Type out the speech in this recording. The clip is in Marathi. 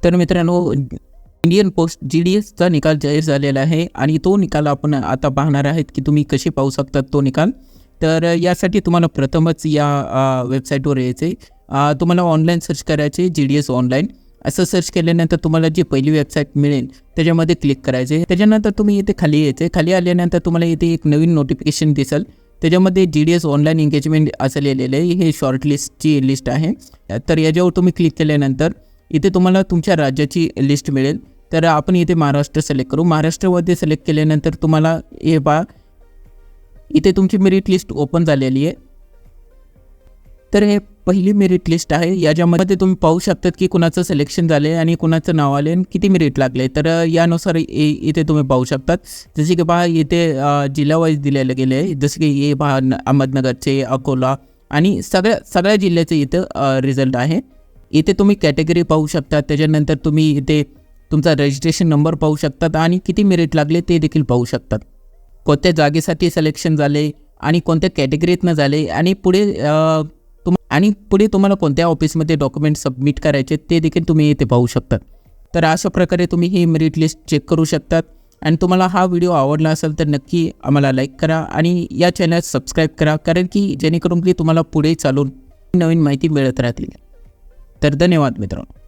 तर मित्रांनो, इंडियन पोस्ट GDSचा निकाल जाहीर झालेला आहे आणि तो निकाल आपण आता पाहणार आहेत की तुम्ही कसे पाहू शकतात तो निकाल. तर यासाठी तुम्हाला प्रथमच या वेबसाईटवर यायचे. तुम्हाला ऑनलाईन सर्च करायचे, GDS ऑनलाईन असं सर्च केल्यानंतर तुम्हाला जी पहिली वेबसाईट मिळेल त्याच्यामध्ये क्लिक करायचे. त्याच्यानंतर तुम्ही इथे खाली यायचे. खाली आल्यानंतर तुम्हाला इथे एक नवीन नोटिफिकेशन दिसेल. त्याच्यामध्ये GDS ऑनलाईन एंगेजमेंट असं लिहिलेलं आहे. हे शॉर्टलिस्टची लिस्ट आहे. तर याच्यावर तुम्ही क्लिक केल्यानंतर इथे तुम्हाला तुमच्या राज्याची लिस्ट मिळेल. तर आपण इथे महाराष्ट्र सिलेक्ट करू. महाराष्ट्रामध्ये सिलेक्ट केल्यानंतर तुम्हाला हे पहा, इथे तुमची मेरिट लिस्ट ओपन झालेली आहे. तर हे पहिली मेरिट लिस्ट आहे. याच्यामध्ये तुम्ही पाहू शकतात की कुणाचं सिलेक्शन झालं आहे आणि कुणाचं नाव आले आणि किती मेरिट लागले. तर यानुसार इथे तुम्ही पाहू शकतात. जसे की पहा इथे जिल्हा वाईज दिलेलं गेलं आहे. जसे की हे पहा अहमदनगरचे, अकोला आणि सगळ्या जिल्ह्याचे इथं रिझल्ट आहे. इथे तुम्ही कॅटेगरी पाहू शकता. त्याच्यानंतर तुम्ही इथे तुमचा रजिस्ट्रेशन नंबर पाहू शकतात आणि किती मेरिट लागले ते देखील पाहू शकतात. कोणत्या जागेसाठी सिलेक्शन झाले आणि कोणत्या कॅटेगरीतनं झाले आणि पुढे तुम्हाला कोणत्या ऑफिसमध्ये डॉक्युमेंट सबमिट करायचे ते देखील तुम्ही इथे पाहू शकतात. तर अशा प्रकारे तुम्ही ही मेरिट लिस्ट चेक करू शकतात. आणि तुम्हाला हा व्हिडिओ आवडला असेल तर नक्की आम्हाला लाईक करा आणि या चॅनल सबस्क्राईब करा, कारण की जेणेकरून की तुम्हाला पुढे चालून नवीन माहिती मिळत राहतील. तर धन्यवाद मित्रांनो.